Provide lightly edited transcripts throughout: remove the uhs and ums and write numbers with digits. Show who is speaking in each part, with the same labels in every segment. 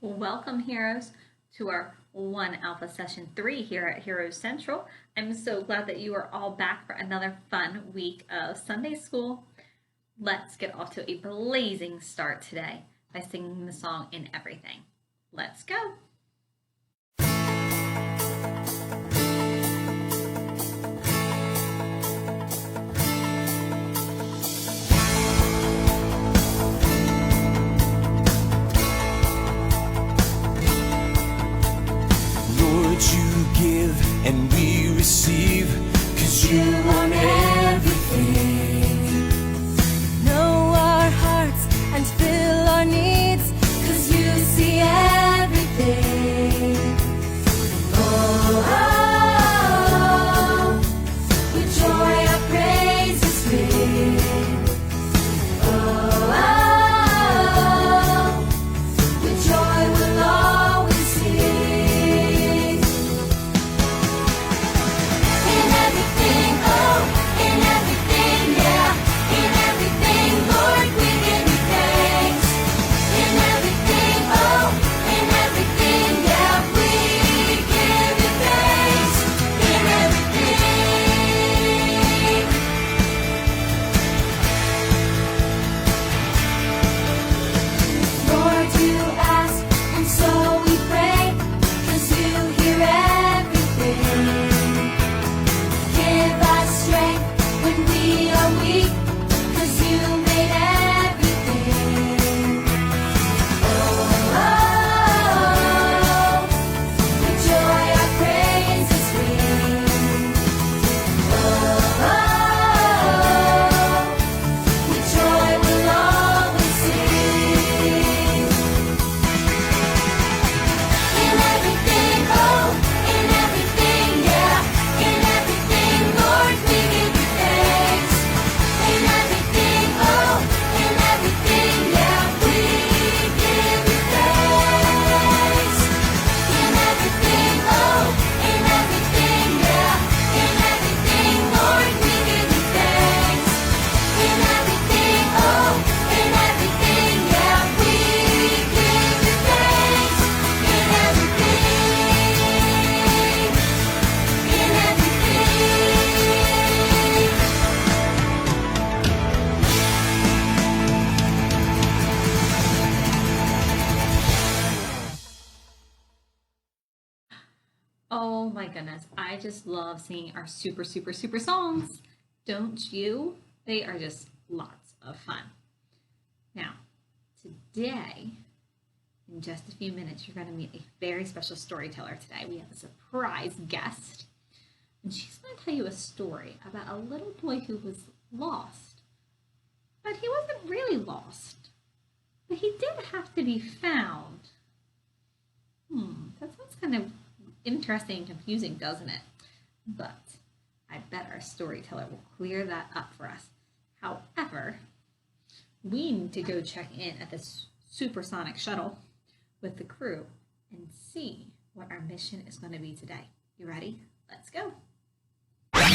Speaker 1: Welcome, heroes, to our 1 Alpha Session 3 here at Heroes Central. I'm so glad that you are all back for another fun week of Sunday school. Let's get off to a blazing start today by singing the song In Everything. Let's go.
Speaker 2: Give and we receive, 'cause you want everything.
Speaker 3: Know our hearts and fill our needs, 'cause you see everything. Oh, oh, oh, with joy our praises ring. Oh, oh, with joy we'll always sing.
Speaker 1: Oh my goodness, I just love singing our super songs. Don't you? They are just lots of fun. Now, today, in just a few minutes, you're going to meet a very special storyteller today. We have a surprise guest, and she's going to tell you a story about a little boy who was lost. But he wasn't really lost. But he did have to be found. That sounds kind of interesting and confusing, doesn't it? But I bet our storyteller will clear that up for us. However, we need to go check in at this supersonic shuttle with the crew and see what our mission is going to be today. You ready? Let's go.
Speaker 4: Key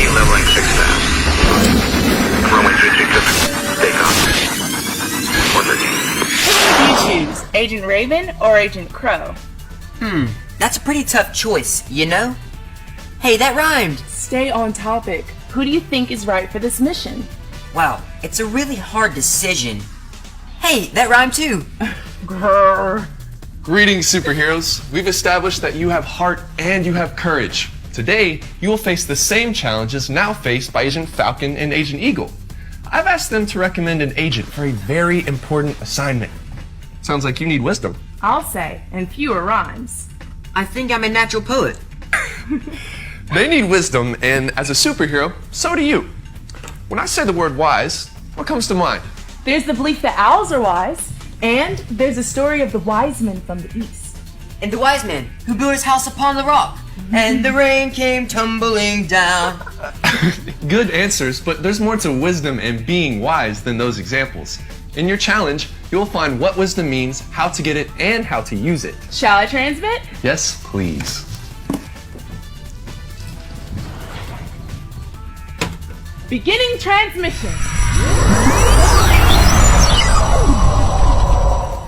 Speaker 4: leveling success. Runway 326, take off. 113.
Speaker 5: Who do you choose, Agent Raven or Agent Crow?
Speaker 6: That's a pretty tough choice, you know? Hey, that rhymed!
Speaker 5: Stay on topic. Who do you think is right for this mission?
Speaker 6: Wow, it's a really hard decision. Hey, that rhymed too!
Speaker 5: Grrr.
Speaker 7: Greetings, superheroes. We've established that you have heart and you have courage. Today, you will face the same challenges now faced by Agent Falcon and Agent Eagle. I've asked them to recommend an agent for a very important assignment. Sounds like you need wisdom.
Speaker 5: I'll say, and fewer rhymes.
Speaker 6: I think I'm a natural poet.
Speaker 7: They need wisdom, and as a superhero, so do you. When I say the word wise, what comes to mind?
Speaker 5: There's the belief that owls are wise, and there's a story of the wise men from the east.
Speaker 6: And the wise man who built his house upon the rock, and the rain came tumbling down.
Speaker 7: Good answers, but there's more to wisdom and being wise than those examples. In your challenge, you'll find what wisdom means, how to get it, and how to use it.
Speaker 5: Shall I transmit?
Speaker 7: Yes, please.
Speaker 5: Beginning transmission.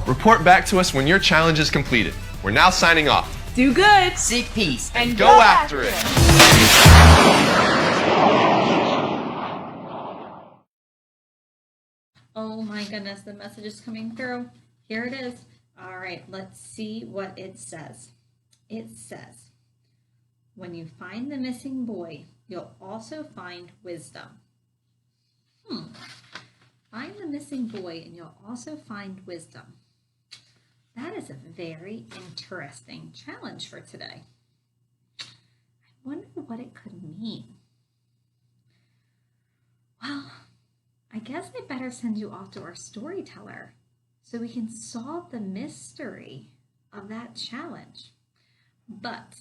Speaker 7: Report back to us when your challenge is completed. We're now signing off.
Speaker 5: Do good
Speaker 6: Seek peace.
Speaker 5: and
Speaker 7: Go after it.
Speaker 1: Oh my goodness, the message is coming through. Here it is. All right, let's see what it says. It says, when you find the missing boy, you'll also find wisdom. Find the missing boy and you'll also find wisdom. That is a very interesting challenge for today. I wonder what it could mean. Well, I guess I better send you off to our storyteller so we can solve the mystery of that challenge. But,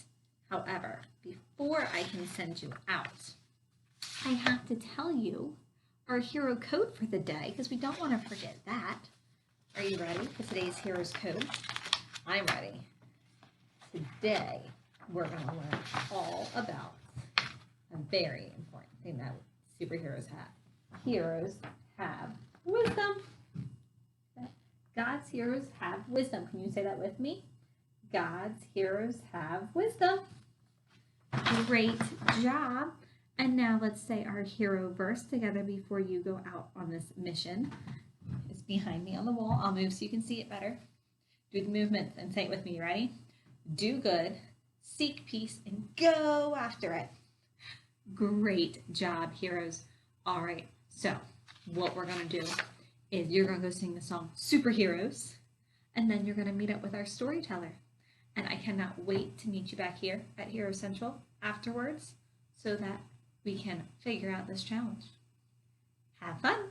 Speaker 1: however, before I can send you out, I have to tell you our hero code for the day because we don't want to forget that. Are you ready for today's hero's code? I'm ready. Today, we're going to learn all about a very important thing that superheroes have. Heroes have wisdom. God's heroes have wisdom. Can you say that with me? God's heroes have wisdom. Great job. And now let's say our hero verse together before you go out on this mission. It's behind me on the wall. I'll move so you can see it better. Do the movement and say it with me. Ready? Do good, seek peace, and go after it. Great job, heroes. All right, so what we're going to do is you're going to go sing the song Superheroes, and then you're going to meet up with our storyteller. And I cannot wait to meet you back here at Hero Central afterwards so that we can figure out this challenge. Have fun.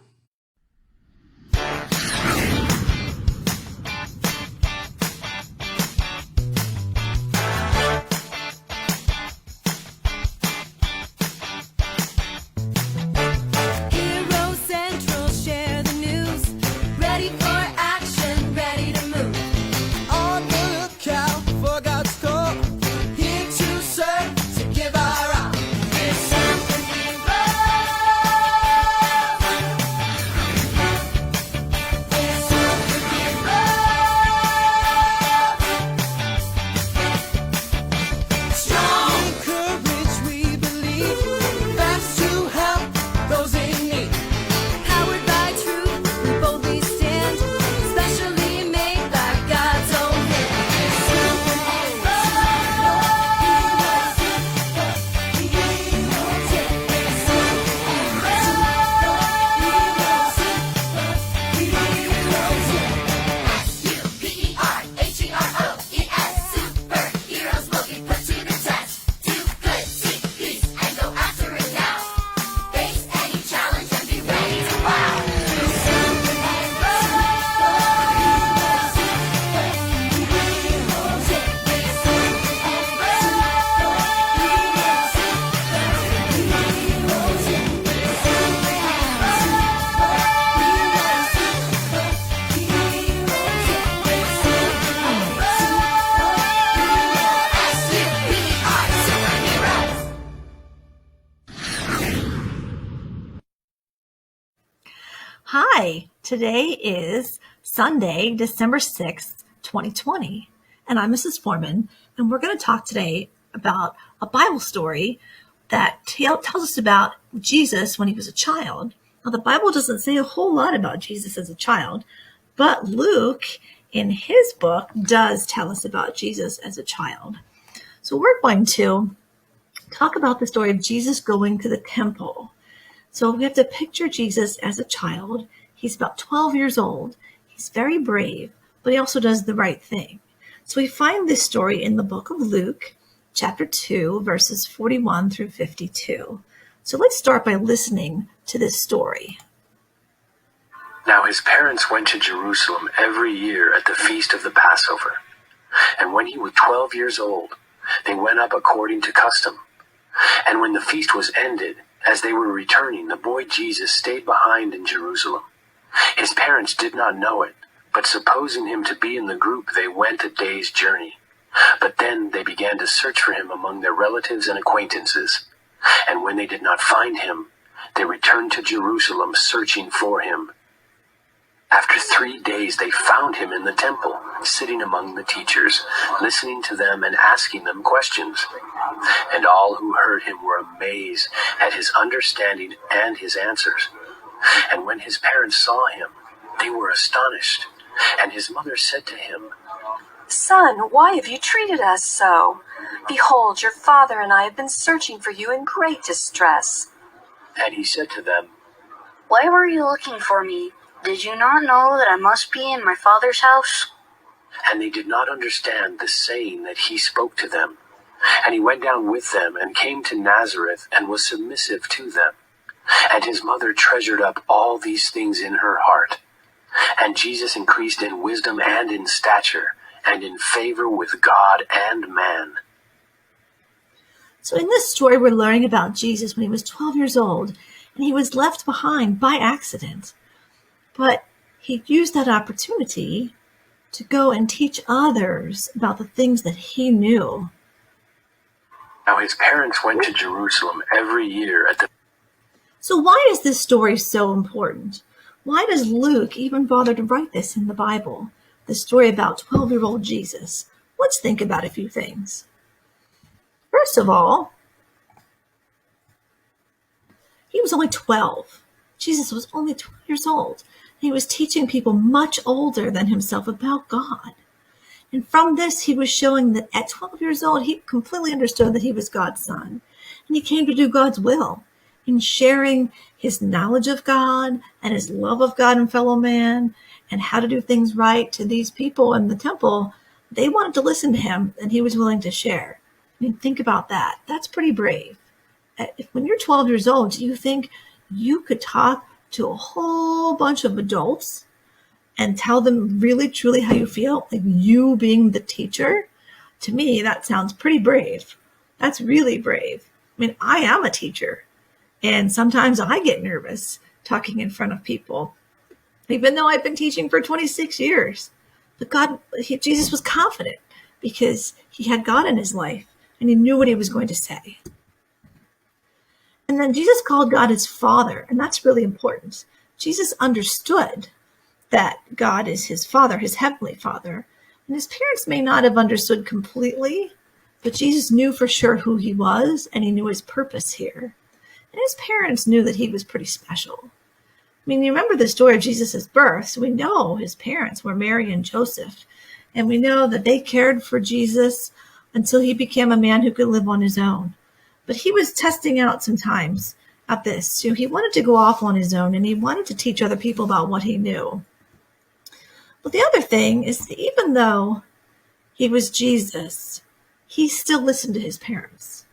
Speaker 3: Hero Central, share the news. Ready for action, ready to move.
Speaker 2: On the lookout for God's call. Here to serve, to give our all.
Speaker 3: We're superheroes. We're superheroes. Strong.
Speaker 2: In courage we believe. Fast to help those in need.
Speaker 3: Powered by truth, we boldly stand, specially made by God's own hand. Superheroes will be put to the test. Do good, seek peace, and go after it now. Face any challenge and be ready to wow.
Speaker 8: Hi, today is Sunday, December 6th, 2020, and I'm Mrs. Foreman, and we're going to talk today about a Bible story that tells us about Jesus when he was a child. Now, the Bible doesn't say a whole lot about Jesus as a child, but Luke, in his book, does tell us about Jesus as a child. So we're going to talk about the story of Jesus going to the temple. So we have to picture Jesus as a child. He's about 12 years old. He's very brave, but he also does the right thing. So we find this story in the book of Luke, chapter 2, verses 41 through 52. So let's start by listening to this story.
Speaker 9: Now his parents went to Jerusalem every year at the feast of the Passover. And when he was 12 years old, they went up according to custom. And when the feast was ended, as they were returning, the boy Jesus stayed behind in Jerusalem. His parents did not know it, but supposing him to be in the group, they went a day's journey. But then they began to search for him among their relatives and acquaintances. And when they did not find him, they returned to Jerusalem searching for him. After 3 days, they found him in the temple, sitting among the teachers, listening to them and asking them questions. And all who heard him were amazed at his understanding and his answers. And when his parents saw him, they were astonished. And his mother said to him,
Speaker 10: "Son, why have you treated us so? Behold, your father and I have been searching for you in great distress."
Speaker 9: And he said to them,
Speaker 11: "Why were you looking for me? Did you not know that I must be in my Father's house?"
Speaker 9: And they did not understand the saying that he spoke to them. And he went down with them and came to Nazareth and was submissive to them. And his mother treasured up all these things in her heart. And Jesus increased in wisdom and in stature and in favor with God and man.
Speaker 8: So in this story, we're learning about Jesus when he was 12 years old, and he was left behind by accident. But he used that opportunity to go and teach others about the things that he knew.
Speaker 9: Now his parents went to Jerusalem every year at the...
Speaker 8: So why is this story so important? Why does Luke even bother to write this in the Bible? The story about 12-year-old Jesus. Let's think about a few things. First of all, he was only 12. Jesus was only 12 years old. He was teaching people much older than himself about God. And from this, he was showing that at 12 years old, he completely understood that he was God's son. And he came to do God's will in sharing his knowledge of God and his love of God and fellow man and how to do things right to these people in the temple. They wanted to listen to him, and he was willing to share. I mean, think about that. That's pretty brave. When you're 12 years old, do you think you could talk to a whole bunch of adults and tell them really, truly how you feel, like you being the teacher? To me, that sounds pretty brave. That's really brave. I mean, I am a teacher, and sometimes I get nervous talking in front of people, even though I've been teaching for 26 years. But Jesus was confident because he had God in his life, and he knew what he was going to say. And then Jesus called God his Father, and that's really important. Jesus understood that God is his Father, his heavenly Father. And his parents may not have understood completely, but Jesus knew for sure who he was, and he knew his purpose here. And his parents knew that he was pretty special. I mean, you remember the story of Jesus' birth, so we know his parents were Mary and Joseph. And we know that they cared for Jesus until he became a man who could live on his own. But he was testing out sometimes at this. So he wanted to go off on his own, and he wanted to teach other people about what he knew. But the other thing is that even though he was Jesus, he still listened to his parents.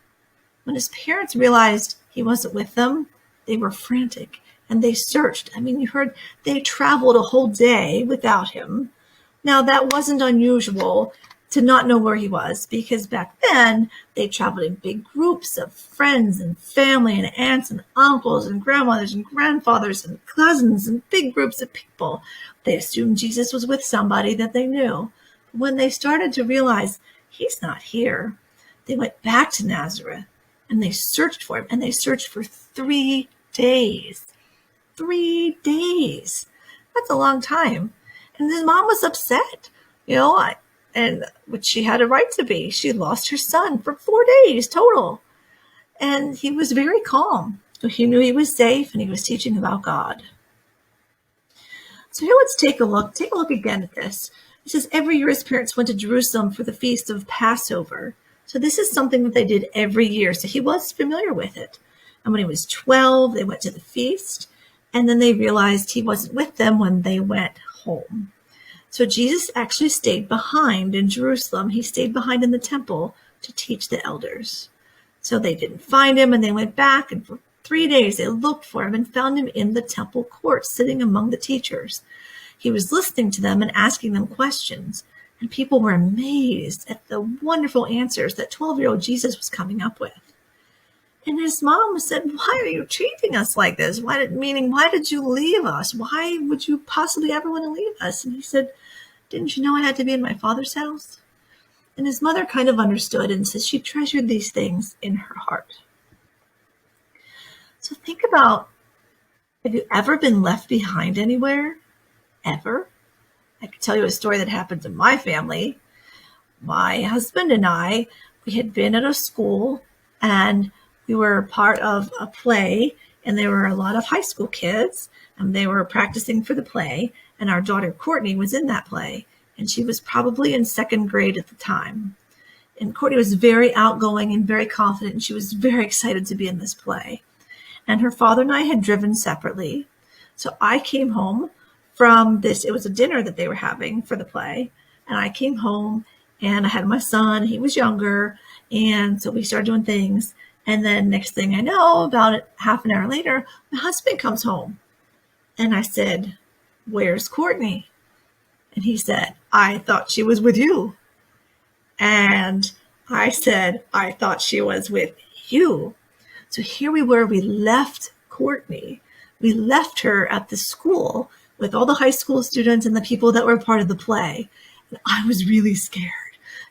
Speaker 8: When his parents realized he wasn't with them, they were frantic, and they searched. I mean, you heard they traveled a whole day without him. Now, that wasn't unusual to not know where he was, because back then they traveled in big groups of friends and family and aunts and uncles and grandmothers and grandfathers and cousins and big groups of people. They assumed Jesus was with somebody that they knew. But when they started to realize he's not here, they went back to Nazareth and they searched for him, and they searched for 3 days. 3 days. That's a long time. And his mom was upset, and which she had a right to be. She lost her son for 4 days total. And he was very calm. He knew he was safe, and he was teaching about God. So here, let's take a look. Take a look again at this. It says every year his parents went to Jerusalem for the feast of Passover. So this is something that they did every year. So he was familiar with it. And when he was 12, they went to the feast. And then they realized he wasn't with them when they went home. So Jesus actually stayed behind in Jerusalem. He stayed behind in the temple to teach the elders. So they didn't find him, and they went back, and for 3 days they looked for him and found him in the temple court, sitting among the teachers. He was listening to them and asking them questions, and people were amazed at the wonderful answers that 12-year-old Jesus was coming up with. And his mom said, "Why are you treating us like this? Why did you leave us? Why would you possibly ever want to leave us?" And he said, "Didn't you know I had to be in my Father's house?" And his mother kind of understood and says she treasured these things in her heart. So think about, have you ever been left behind anywhere? ever. I could tell you a story that happened in my family. My husband and I, we had been at a school and we were part of a play, and there were a lot of high school kids and they were practicing for the play, and our daughter Courtney was in that play, and she was probably in second grade at the time. And Courtney was very outgoing and very confident, and she was very excited to be in this play. And her father and I had driven separately. So I came home from this, it was a dinner that they were having for the play, and I came home and I had my son, he was younger, and so we started doing things. And then next thing I know, about half an hour later, my husband comes home. And I said, "Where's Courtney?" And he said, "I thought she was with you." And I said, "I thought she was with you." So here we were, we left Courtney. We left her at the school with all the high school students and the people that were part of the play. And I was really scared.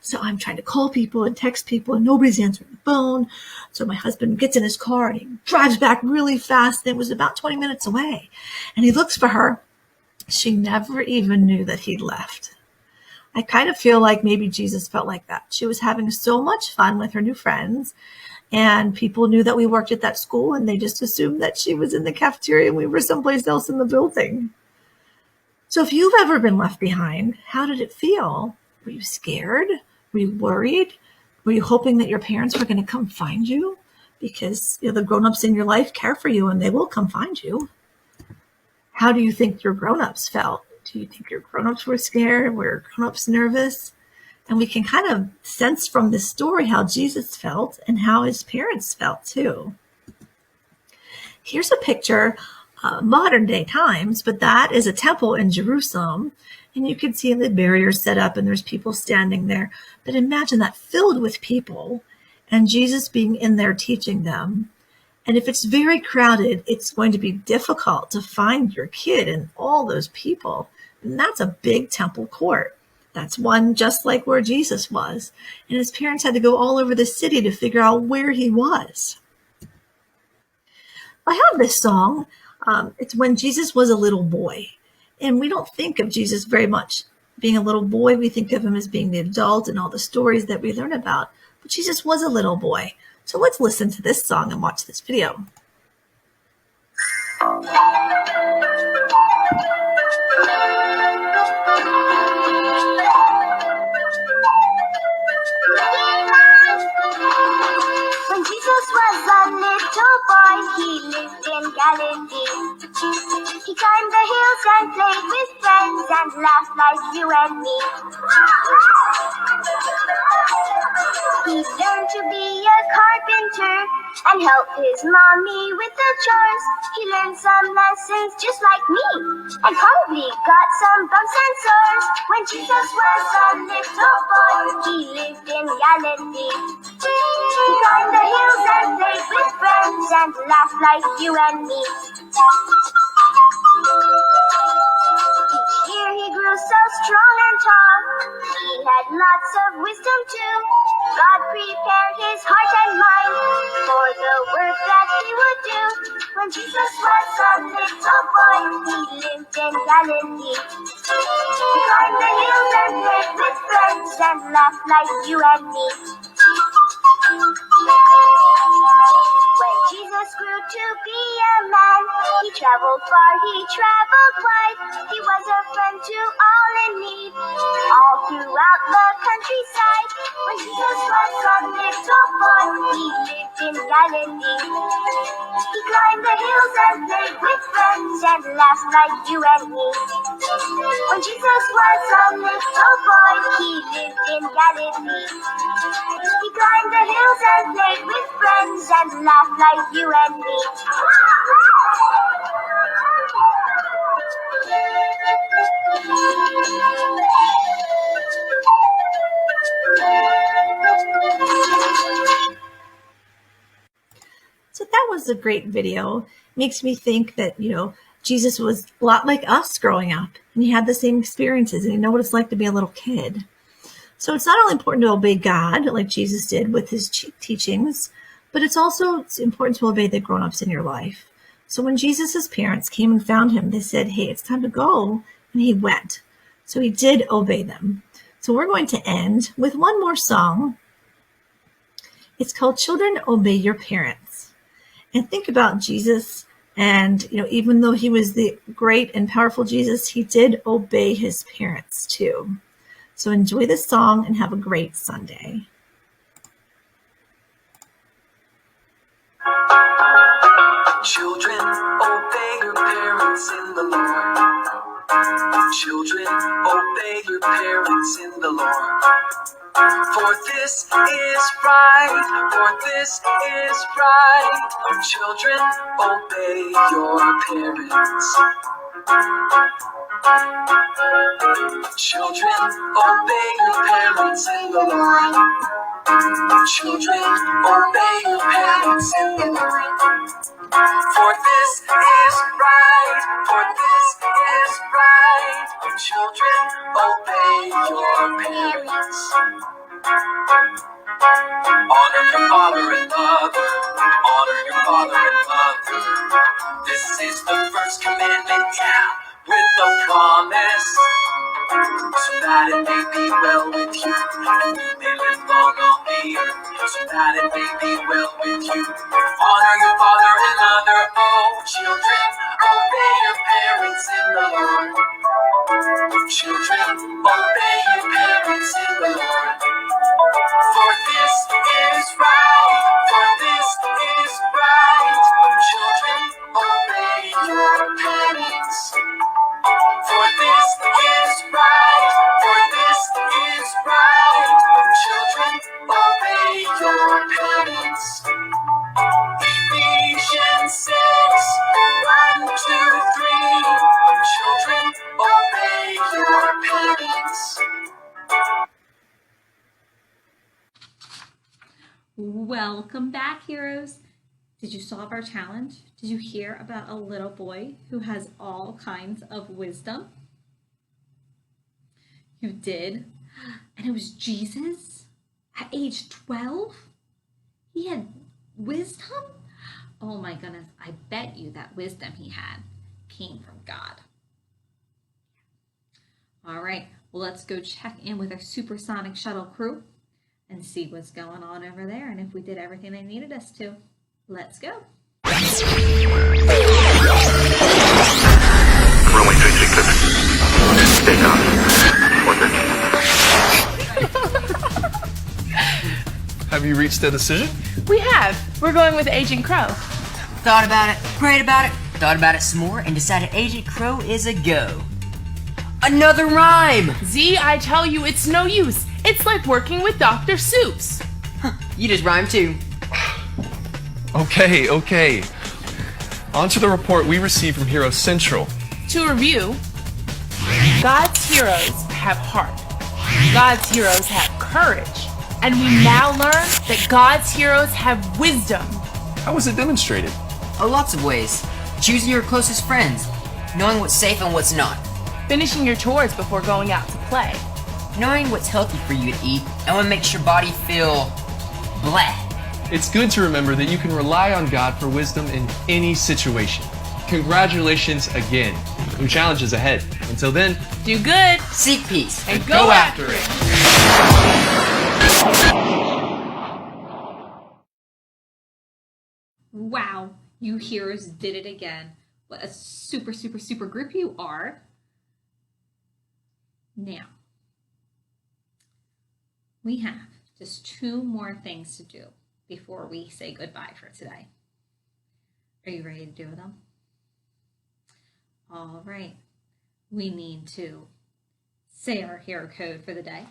Speaker 8: So I'm trying to call people and text people, and nobody's answering the phone. So my husband gets in his car and he drives back really fast. And it was about 20 minutes away. And he looks for her. She never even knew that he'd left. I kind of feel like maybe Jesus felt like that. She was having so much fun with her new friends, and people knew that we worked at that school, and they just assumed that she was in the cafeteria and we were someplace else in the building. So if you've ever been left behind, how did it feel? Were you scared? Were you worried? Were you hoping that your parents were going to come find you? Because the grown-ups in your life care for you and they will come find you. How do you think your grown-ups felt? Do you think your grown-ups were scared? Were grown-ups nervous? And we can kind of sense from this story how Jesus felt and how his parents felt too. Here's a picture, modern day times, but that is a temple in Jerusalem. And you can see the barriers set up and there's people standing there. But imagine that filled with people and Jesus being in there teaching them. And if it's very crowded, it's going to be difficult to find your kid and all those people. And that's a big temple court. That's one just like where Jesus was. And his parents had to go all over the city to figure out where he was. I have this song. It's When Jesus Was a Little Boy. And we don't think of Jesus very much being a little boy. We think of him as being the adult and all the stories that we learn about. But Jesus was a little boy. So let's listen to this song and watch this video.
Speaker 3: When Jesus was a little boy, he lived in Galilee. He climbed the hills and played with friends and laughed like you and me. He learned to be a carpenter and help his mommy with the chores. He learned some lessons just like me and probably got some bumps and sores. When Jesus was a little boy, he lived in Galilee. He climbed the hills and played with friends and laughed like you and me. Each year he grew so strong and tall. He had lots of wisdom too. God prepared his heart and mind for the work that he would do. When Jesus was a little boy, he lived in Galilee. He climbed the hills and played with friends and laughed like you and me. When Jesus grew to be a man, he traveled far, he traveled wide. He was a friend to all in need, all throughout the countryside. When Jesus was a little boy, he lived in Galilee. He climbed the hills and played with friends and laughed like you and me. When Jesus was a little boy, he lived in Galilee. He climbed the hills and played with friends and laughed like you and me.
Speaker 8: So that was a great video. Makes me think that, Jesus was a lot like us growing up, and he had the same experiences, and he knew what it's like to be a little kid. So it's not only important to obey God like Jesus did with his teachings, but it's important to obey the grown-ups in your life. So when Jesus' parents came and found him, they said, "Hey, it's time to go and he went. So he did obey them. So we're going to end with one more song. It's called Children Obey Your Parents. And think about Jesus. And, even though he was the great and powerful Jesus, he did obey his parents too. So enjoy this song and have a great Sunday.
Speaker 2: Children, obey your parents in the Lord. Children, obey your parents in the Lord. For this is right, for this is right. Children, obey your parents. Children, obey your parents in the Lord. Children, obey your parents in the Lord. For this is right, for this is right. Children, obey your parents. Honor your father and mother. Honor your father and mother. This is the first commandment, with a promise. So that it may be well with you, and you may live long on the earth. So that it may be well with you. Honor your father and mother, oh children. Obey your parents in the Lord. Children, obey your parents in the Lord. For this is right, for this is right. Children, obey your parents. For this is right, for this is right. Children, obey your parents. Ephesians 6, 1, 2, 3. Children, obey your parents.
Speaker 1: Welcome back, heroes. Did you solve our challenge? Did you hear about a little boy who has all kinds of wisdom? You did? And it was Jesus at age 12? He had wisdom? Oh my goodness, I bet you that wisdom he had came from God. All right, well, let's go check in with our supersonic shuttle crew and see what's going on over there and if we did everything they needed us to. Let's go.
Speaker 4: Runway 36, take off. 130.
Speaker 7: Have you reached a decision?
Speaker 5: We have. We're going with Agent Crow.
Speaker 6: Thought about it, prayed about it, thought about it some more, and decided Agent Crow is a go. Another rhyme!
Speaker 5: Z, I tell you, it's no use. It's like working with Dr. Seuss.
Speaker 6: You just rhymed too.
Speaker 7: Okay. On to the report we received from Hero Central.
Speaker 5: To review, God's heroes have heart. God's heroes have courage. And we now learn that God's heroes have wisdom.
Speaker 7: How was it demonstrated?
Speaker 6: Lots of ways. Choosing your closest friends, knowing what's safe and what's not.
Speaker 5: Finishing your chores before going out to play.
Speaker 6: Knowing what's healthy for you to eat and what makes your body feel bleh.
Speaker 7: It's good to remember that you can rely on God for wisdom in any situation. Congratulations again. New challenges ahead. Until then,
Speaker 5: do good,
Speaker 6: seek peace,
Speaker 5: and go after it.
Speaker 1: Wow, you heroes did it again. What a super group you are. Now, we have just 2 more things to do before we say goodbye for today. Are you ready to do them? All right. We need to say our hero code for the day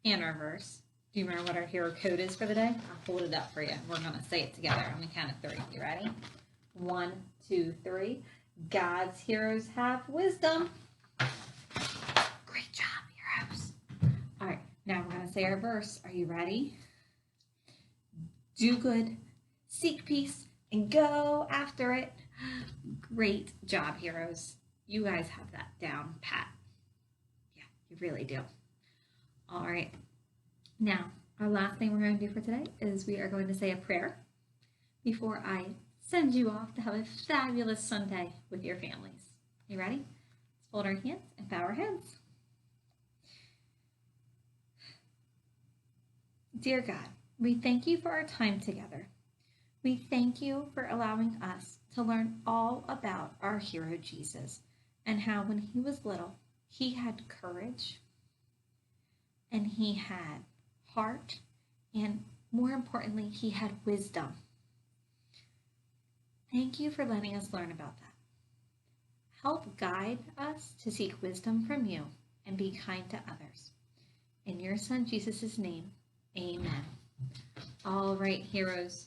Speaker 1: and our verse. Do you remember what our hero code is for the day? I'll hold it up for you. We're going to say it together on the count of 3. You ready? 1, 2, 3. God's heroes have wisdom. Great job, heroes. All right, now we're going to say our verse. Are you ready? Do good, seek peace, and go after it. Great job, heroes. You guys have that down pat. Yeah, you really do. All right. Now, our last thing we're going to do for today is we are going to say a prayer before I send you off to have a fabulous Sunday with your families. You ready? Let's hold our hands, and bow our heads. Dear God, we thank you for our time together. We thank you for allowing us to learn all about our hero Jesus and how when he was little, he had courage and he had heart, and more importantly, he had wisdom. Thank you for letting us learn about that. Help guide us to seek wisdom from you and be kind to others. In your son Jesus' name, amen. All right, heroes,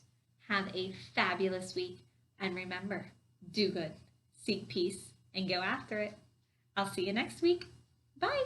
Speaker 1: have a fabulous week. And remember, do good, seek peace, and go after it. I'll see you next week. Bye.